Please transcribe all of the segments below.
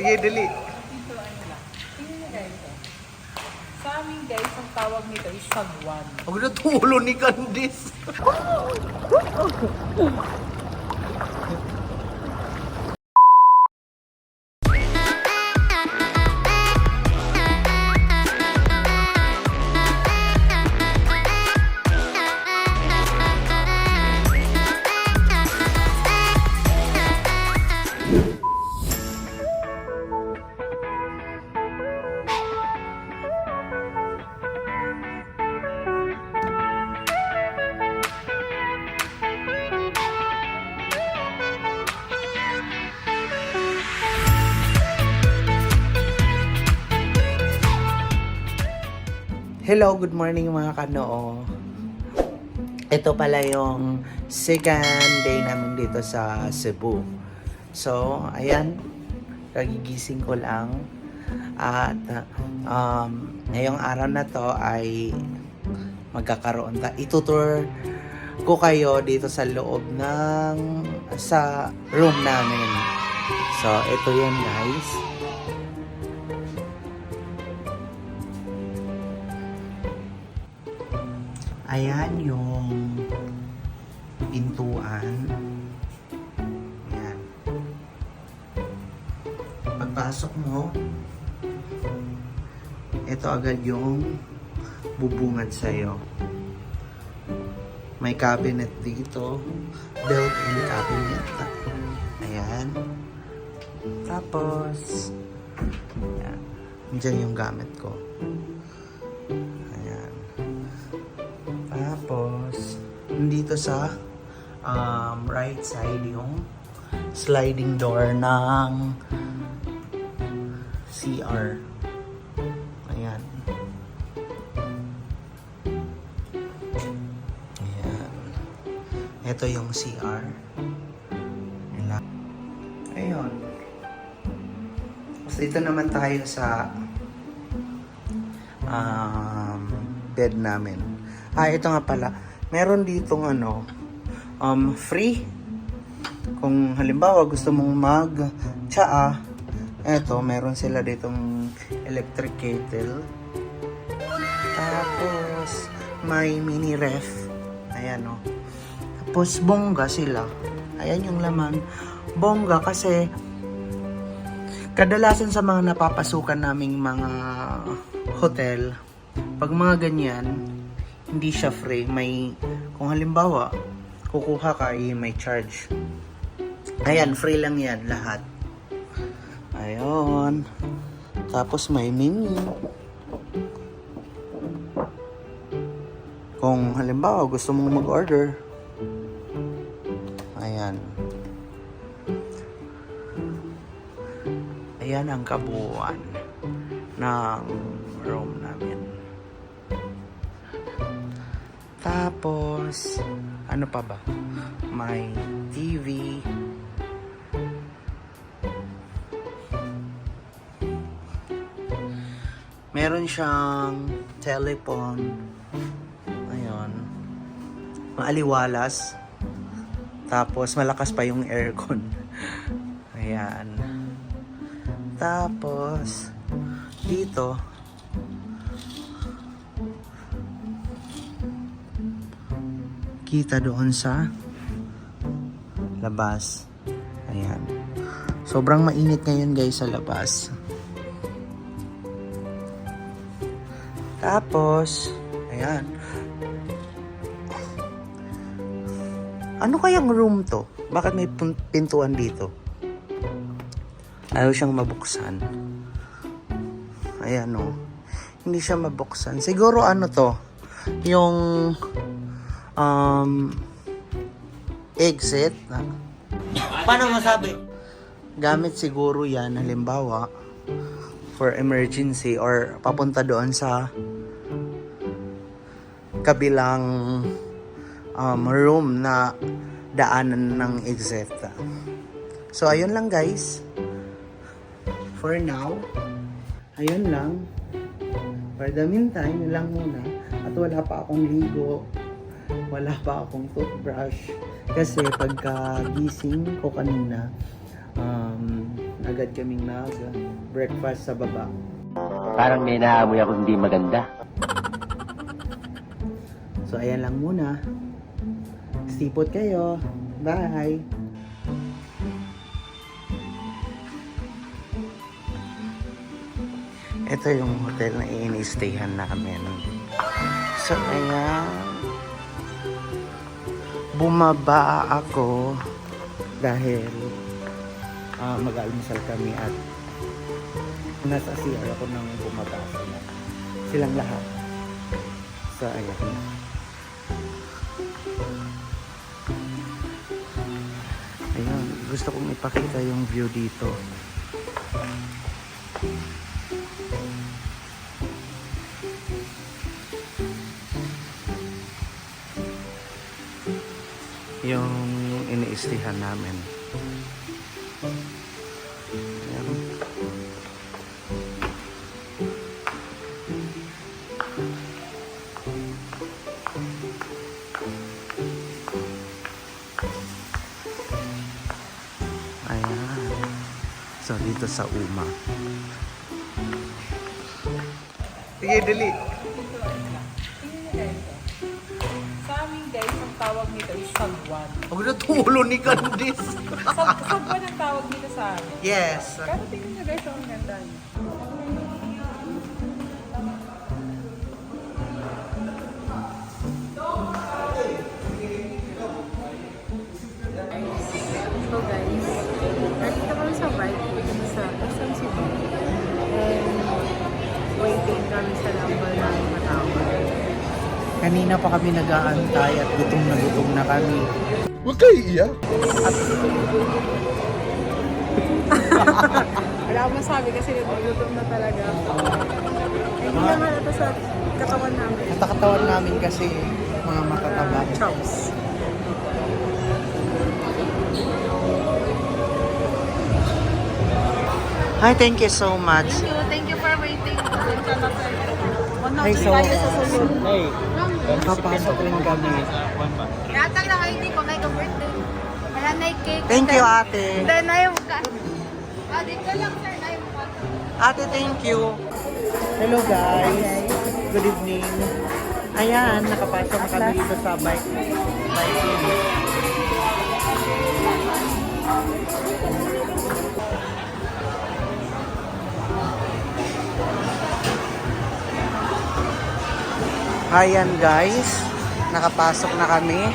Sige, dali. Dito, ano lang. Tingnan nyo guys. Oh. Sa amin guys, ang tawag nito is sagwan. Huwag na tulo ni Candice. Hello, good morning mga kanoo. Ito pala yung second day namin dito sa Cebu. So, ayan, kagigising ko lang. At ngayong araw na to ay magkakaroon itutour ko kayo dito sa loob sa room namin. So, ito yun guys. Ayan yung pintuan. Ayan. Pagpasok mo, ito agad yung bubungad sa'yo. May cabinet dito. Built-in cabinet. Ayan. Tapos, ayan. Diyan yung gamit ko. Tapos, dito sa right side yung sliding door ng CR. Ayan. Ayan. Ito yung CR. Ayun. Tapos dito naman tayo sa bed namin. Ito nga pala. Meron ditong free. Kung halimbawa gusto mong mag-tsaa, meron sila ditong electric kettle. Tapos, may mini ref. Ayan o. Tapos, bongga sila. Ayan yung laman. Bongga kasi kadalasan sa mga napapasukan naming mga hotel, pag mga ganyan, hindi siya free. Kung halimbawa, kukuha ka, may charge. Ayan, free lang yan, lahat. Ayun. Tapos may menu. Kung halimbawa, gusto mong mag-order. Ayan. Ayan ang kabuuan ng room namin. Tapos, ano pa ba? May TV. Meron siyang telephone. Ayun. Maaliwalas. Tapos, malakas pa yung aircon. Ayan. Tapos, dito, kita doon sa labas. Ayan. Sobrang mainit ngayon guys sa labas. Tapos, ayan. Ano kayang room to? Bakit may pintuan dito? Ayaw siyang mabuksan. Ayan o. Hindi siya mabuksan. Siguro ano to? Yung exit. Paano masabi? Gamit siguro yan, halimbawa, for emergency or papunta doon sa kabilang room na daanan ng exit. So, ayun lang guys. For now, ayun lang. For the meantime, yun lang muna. At wala pa akong ligo. Wala pa akong toothbrush. Kasi pagka gising ko kanina, agad kaming breakfast sa baba. Parang may naamoy ako hindi maganda. So ayan lang muna. Sipot kayo. Bye! Ito yung hotel na ini-stayhan namin. So ayan. Bumaba ako dahil mag-almusal kami at nasa CR ako nang bumaba sila. Silang lahat. So ayan. Ayun, gusto kong ipakita yung view dito. Yung iniistihan namin. Ayan. Ayan. So, dito sa Uma. Sige, dali. Sa amin guys, ang tawag nito is sagwan. Huwag na tulo ni Candice. Sagwan ang tawag nito sa amin. Yes. Pero tingnan nyo guys, ang ganda niya. So guys, nandito kami sa Viking sa SM Cebu. And waiting kami sa number ng matawag. Kanina pa kami nag-aantay at gutom na kami. Huwag kayo iiyak. Wala akong masabi kasi nagugutom na talaga. Hindi naman ito sa katawan namin. Natakatawan namin kasi mga matataba. Chops. Hi, thank you so much. Thank you for waiting. Hi, so papasok rin kami. Yatag na kayo hindi ko na birthday. Wala na cake. Thank you, ate. Then na yung ka. Dito lang sir, na yung ka. Ate, thank you. Hello, guys. Good evening. Ayan, nakapasok na kami dito sa Viking. Ayan guys, nakapasok na kami.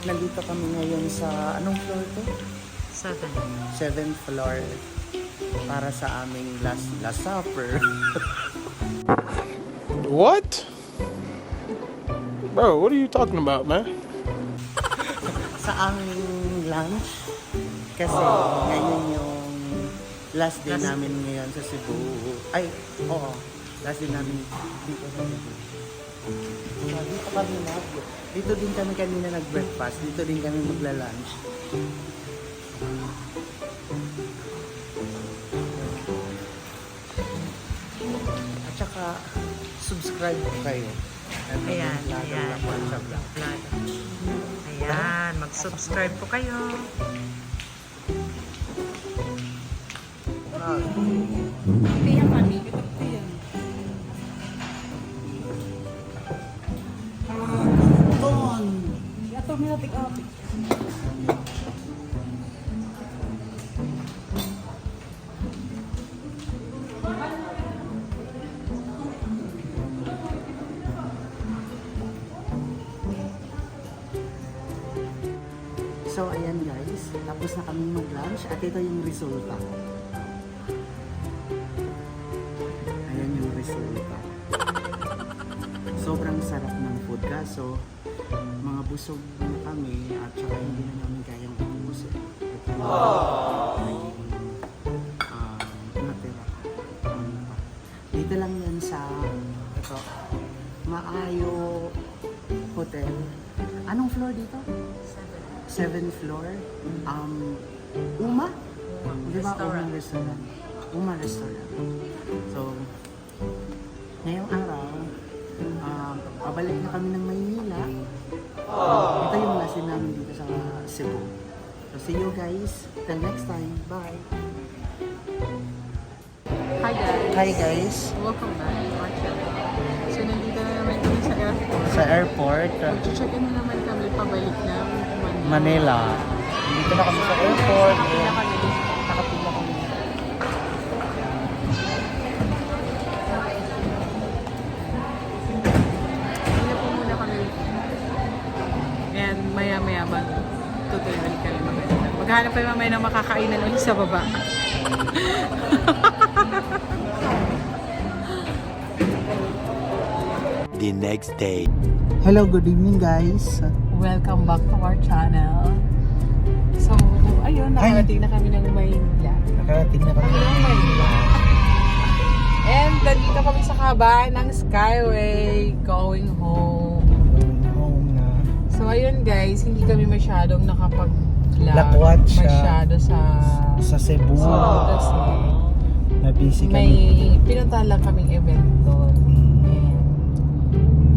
Nandito kami ngayon sa, anong floor to? 7th floor. Para sa aming last supper. What? Bro, what are you talking about, man? Sa aming lunch. Kasi ngayon yung last day namin ngayon sa Cebu. Ay, oo. Last day namin dito sa Cebu. Dito din kami kanina nag-breakfast. Dito din kami magla-lunch. At saka, subscribe po kayo. Ayan, ayan. Ayan, mag-subscribe po kayo. Kaya kami, ito yan. Ito may natik-apik. So, ayan guys. Tapos na kami mag-lunch. At ito yung resulta. Ayan yung resulta. Sobrang sarap ng food. Kaso, mga busog na kami at saka hindi na namin kayang ubus. Ito yung natira. Ayo Hotel. Anong floor dito? 7th floor. Uma? Di ba? Uma Restaurant. Uma Restaurant. So, ngayong araw, pabalik na kami ng Maynila. Ito yung lesson namin dito sa Cebu. So, see you guys. Till next time. Bye. Hi guys! Hi guys. Welcome back to our channel. So nandito na naman kami sa airport. Sa airport, Mag-check in na naman kami pabalik ng Manila. Manila. Dito na kami sa airport. Nakapila kami. Nakapila kami. Hindi po muna kami. And maya-maya tutuloy ulit kami maganda. Maghanap pa mamaya ng makakainan ulit sa baba. The next day. Hello, good evening guys. Welcome back to our channel. So, ayun, nakarating na kami ng Maynila. Nakarating na kami. Ng Maynila. And nandito kami sa kahabaan ng Skyway going home. Going home na. So ayun guys, hindi kami masyadong nakapag-vlog Lakwat siya. masyado Sa Cebu. So, kasi Na busy may kami. pinuntahan lang kaming event doon. And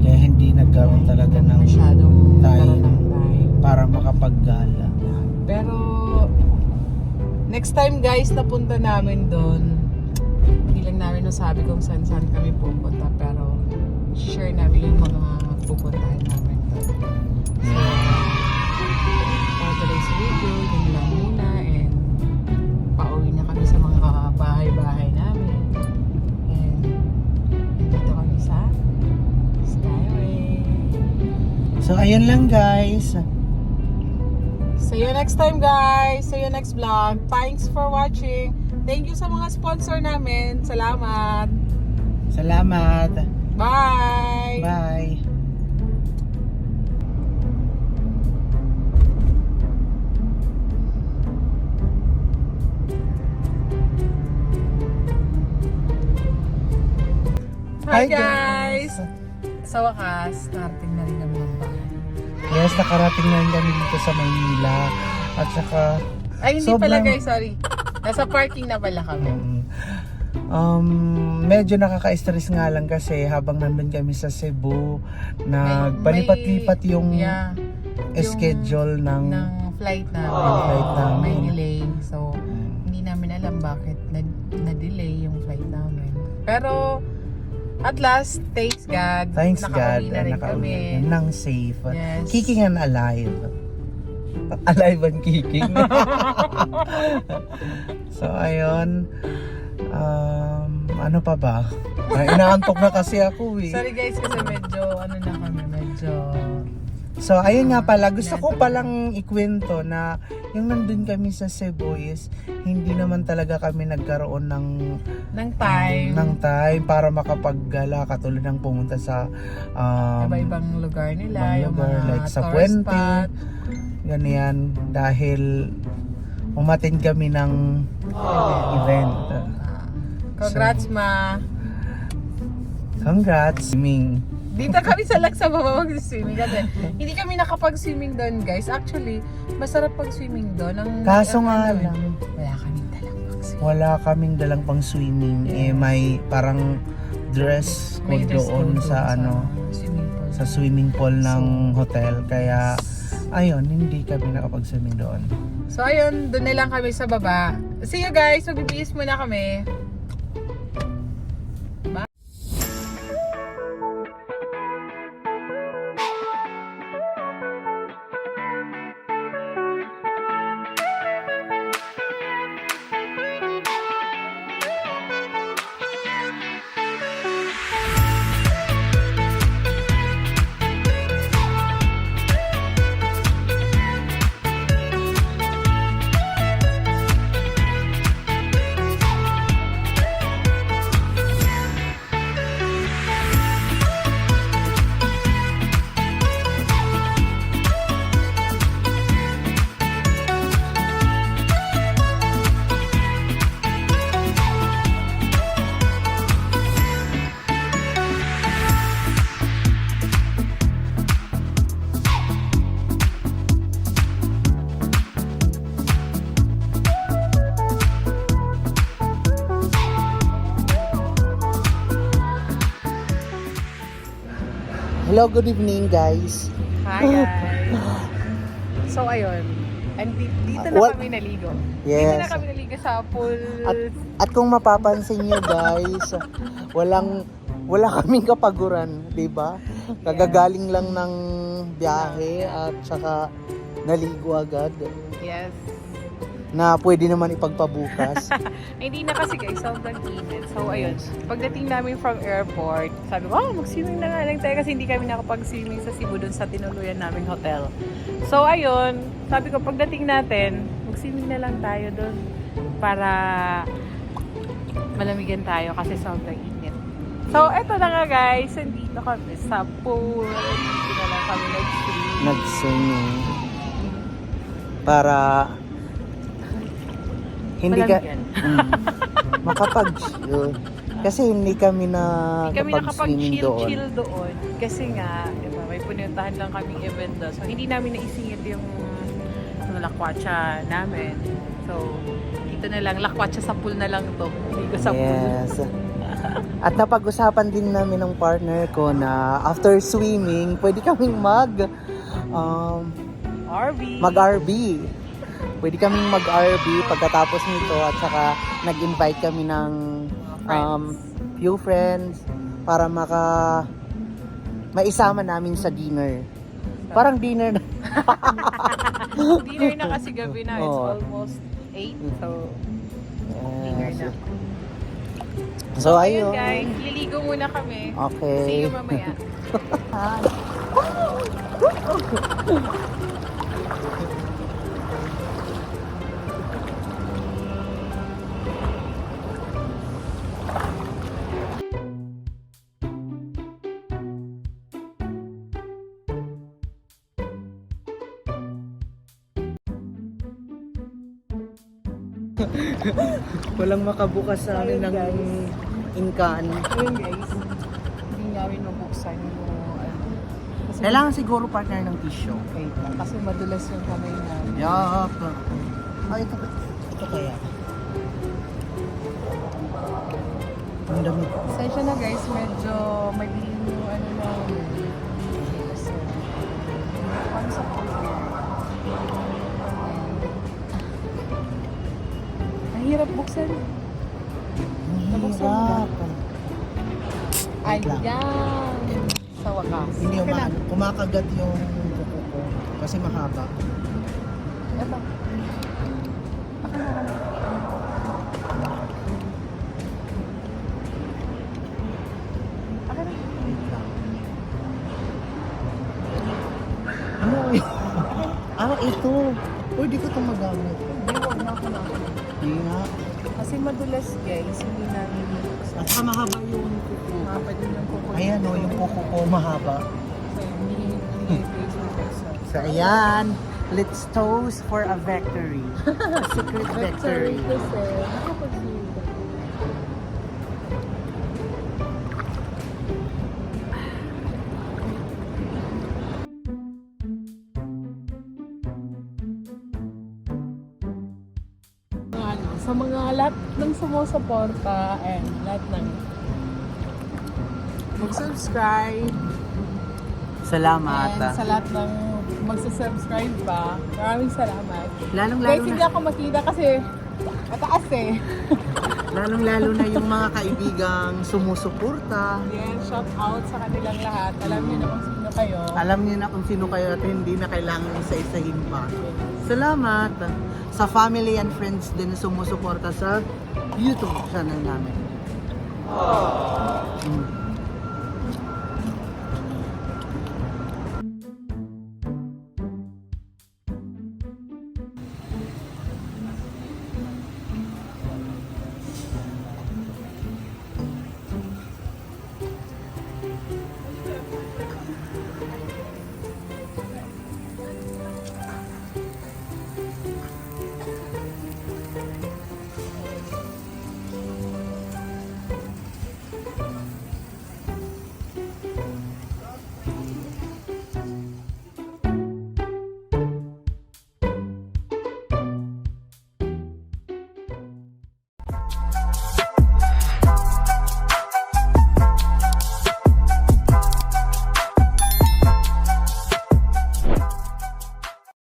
Kaya hindi nagkaroon talaga ng masyadong time nagkaroon ng time. para makapaggala. Pero next time guys, napunta namin doon, hindi lang namin nasabi kung saan kami pupunta, pero share namin yung mga pupuntahan namin doon. So, for today's video, yun lang muna, and pauwi na kami sa mga bahay-bahay namin. And nandito kami sa Skyway. So, ayun lang guys. See you next time guys. See you next vlog. Thanks for watching. Thank you sa mga sponsor namin. Salamat. Salamat. Bye. Bye. Hi guys. Sa wakas, narating na rin kami ng bahay. Yes, nakarating na rin kami dito sa Maynila. At saka, Ay, hindi sobrang- pala guys, sorry. Nasa parking na pala kami. medyo nakaka-stress nga lang kasi habang nandun kami sa Cebu, nagpalipat-lipat yung yeah, schedule ng flight namin. flight namin. May delay. So, hindi namin alam bakit na-delay yung flight namin. Pero, at last, thanks God. Thanks God, nakauwi na rin kami. nakauwi nang safe. Yes. Kicking and alive. Alive and kicking. So, ayun. Ano pa ba? Inaantok na kasi ako eh. Sorry guys, kasi medyo, medyo... So, ayun nga pala, gusto ko palang ikwento na yung nandun kami sa Cebu is hindi naman talaga kami nagkaroon ng time para makapaggala katulad ng pumunta sa iba-ibang lugar nila, ibang yung lugar, mga like sa tourist Puente, spot. ganyan, dahil umattend kami ng event. Congrats ma! Congrats! Dito kami sa baba mag-swimming kasi hindi kami nakapag-swimming doon guys. Actually, masarap pag-swimming doon. Kaso nga lang, wala kaming dalang pang swimming. wala kaming dalang pang swimming. Eh, may parang dress May code dress doon code sa swimming pool. sa swimming pool ng hotel. Kaya, ayun, hindi kami nakapag-swimming doon. So ayun, doon na lang kami sa baba. See you guys, magbibihis muna kami. Hello, good evening guys. Hi guys. So ayun, and dito na What? kami naligo. Dito Yes. na kami naligo sa pool. At kung mapapansin nyo guys, wala kaming kapaguran, 'di ba? Kagagaling lang ng biyahe at saka naligo agad Yes. na pwede naman ipagpabukas. Hindi na kasi guys, sobrang init. So ayun, pagdating namin from airport, sabi ko, mag-swimming na nga lang tayo kasi hindi kami nakapag-swimming sa Cebu dun sa tinuluyan naming hotel. So ayun, sabi ko pagdating natin, mag-swimming na lang tayo dun para malamigan tayo kasi sobrang init. So eto na nga guys, nandito kami sa pool. Dito na lang kami nag-swim. Nag-swimming para hindi ka Malamigan. makapag-chill. Kasi hindi kami na Hindi kami nakapag-swimming doon. nakapag-chill doon. Kasi nga, diba, may pununtahan lang kaming event doon. So, hindi namin naisingit yung lakwatsa namin. So, dito na lang, lakwatsa sa pool na lang to. Hindi ko sa pool. Yes. At napag-usapan din namin ng partner ko na after swimming, pwede kaming RV. mag-RV. Pwede kaming mag-RV pagkatapos nito at saka nag-invite kami ng few friends para maisama namin sa dinner. Parang dinner na. Dinner na kasi gabi na. It's Oo. almost 8. So, dinner na. So, ayun. guys, liligo muna kami. Okay. See you mamaya. Walang makabukas sa amin ng inkaan. Ayun guys, hindi namin mabuksan yung kasi Kailangan siguro partner ng tissue. wait lang, kasi madulas yung kamay namin. Yak. Ito kaya. Ang dami. Pasensya na guys, medyo madilim yung ano na kasi ano sa ang hirap buksan. Nabuksan mo ba? Wait lang. Ayan! Sa wakas. Hindi Okay lang. kumakagat yung kuko ko kasi mahaba. Ito. Okay na. Wait lang. Ano? Ito. Pwede ko itong magamit. Hindi, wag na ako na. Hindi nga. Kasi madulas guys, hindi namin buksan. At saka mahaba yung kuko. Mahaba din yung kuko. Ayan o, yung kuko ko mahaba. So, hindi face to face. So ayan, let's toast for a victory. A secret victory. Kasi, nakapag-swimming ka. Sa mga lahat ng sumusuporta and lahat ng mag-subscribe Salamat. and sa lahat ng magsusubscribe pa, maraming salamat. Lalong-lalo Guys, hindi na, ako makita kasi mataas eh. lalong-lalo na yung mga kaibigang sumusuporta. Yan, shout out sa kanilang lahat. Alam niyo na kung sino kayo. Alam niyo na kung sino kayo at hindi na kailangan isa-isahin pa. Salamat sa family and friends din na sumusuporta sa YouTube channel namin.